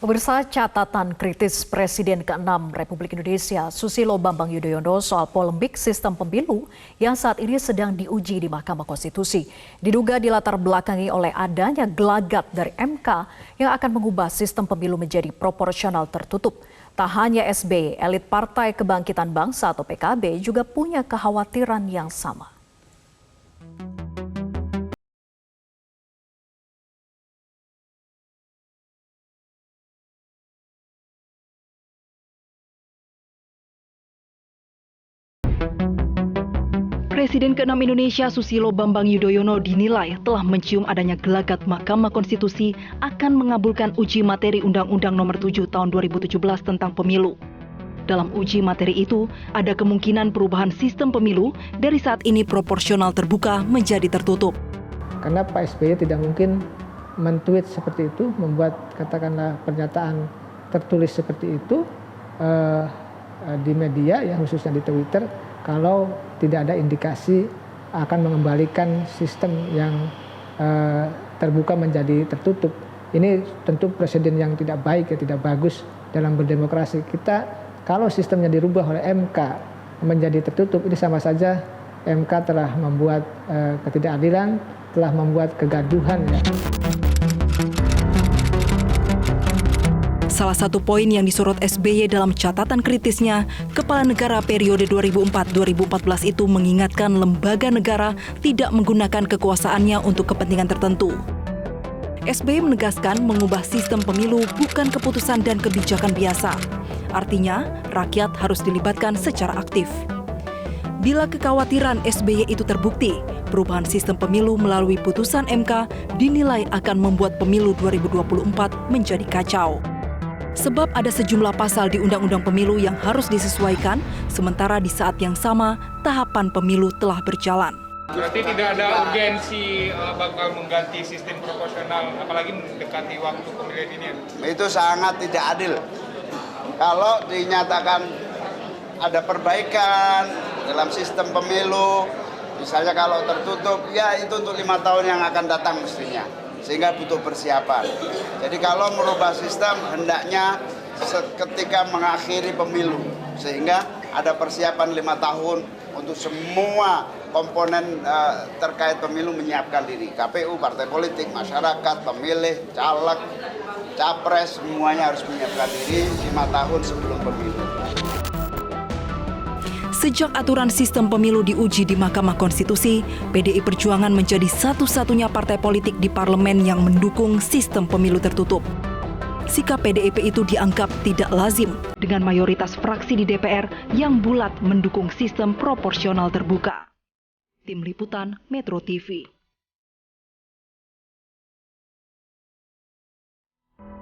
Pemirsa, catatan kritis Presiden ke-6 Republik Indonesia Susilo Bambang Yudhoyono soal polemik sistem pemilu yang saat ini sedang diuji di Mahkamah Konstitusi diduga dilatar belakangi oleh adanya gelagat dari MK yang akan mengubah sistem pemilu menjadi proporsional tertutup. Tak hanya SBY, elit Partai Kebangkitan Bangsa atau PKB juga punya kekhawatiran yang sama. Presiden ke-6 Indonesia Susilo Bambang Yudhoyono dinilai telah mencium adanya gelagat Mahkamah Konstitusi akan mengabulkan uji materi Undang-Undang Nomor 7 Tahun 2017 tentang pemilu. Dalam uji materi itu, ada kemungkinan perubahan sistem pemilu dari saat ini proporsional terbuka menjadi tertutup. Karena Pak SBY tidak mungkin men-tweet seperti itu, membuat katakanlah pernyataan tertulis seperti itu di media, ya khususnya di Twitter, kalau tidak ada indikasi akan mengembalikan sistem yang terbuka menjadi tertutup. Ini tentu presiden yang tidak baik, ya, tidak bagus dalam berdemokrasi. Kita kalau sistemnya dirubah oleh MK menjadi tertutup, ini sama saja MK telah membuat ketidakadilan, telah membuat kegaduhan. Ya. Salah satu poin yang disorot SBY dalam catatan kritisnya, Kepala Negara periode 2004-2014 itu mengingatkan lembaga negara tidak menggunakan kekuasaannya untuk kepentingan tertentu. SBY menegaskan mengubah sistem pemilu bukan keputusan dan kebijakan biasa. Artinya, rakyat harus dilibatkan secara aktif. Bila kekhawatiran SBY itu terbukti, perubahan sistem pemilu melalui putusan MK dinilai akan membuat pemilu 2024 menjadi kacau. Sebab ada sejumlah pasal di Undang-Undang Pemilu yang harus disesuaikan, sementara di saat yang sama tahapan pemilu telah berjalan. Berarti tidak ada urgensi bakal mengganti sistem proporsional, apalagi mendekati waktu pemilihan ini. Itu sangat tidak adil. Kalau dinyatakan ada perbaikan dalam sistem pemilu, misalnya kalau tertutup, ya itu untuk 5 tahun yang akan datang mestinya. Sehingga butuh persiapan. Jadi kalau merubah sistem hendaknya ketika mengakhiri pemilu, sehingga ada persiapan 5 tahun untuk semua komponen terkait pemilu menyiapkan diri. KPU, partai politik, masyarakat, pemilih, caleg, capres, semuanya harus menyiapkan diri 5 tahun sebelum pemilu. Sejak aturan sistem pemilu diuji di Mahkamah Konstitusi, PDI Perjuangan menjadi satu-satunya partai politik di parlemen yang mendukung sistem pemilu tertutup. Sikap PDIP itu dianggap tidak lazim dengan mayoritas fraksi di DPR yang bulat mendukung sistem proporsional terbuka. Tim Liputan Metro TV.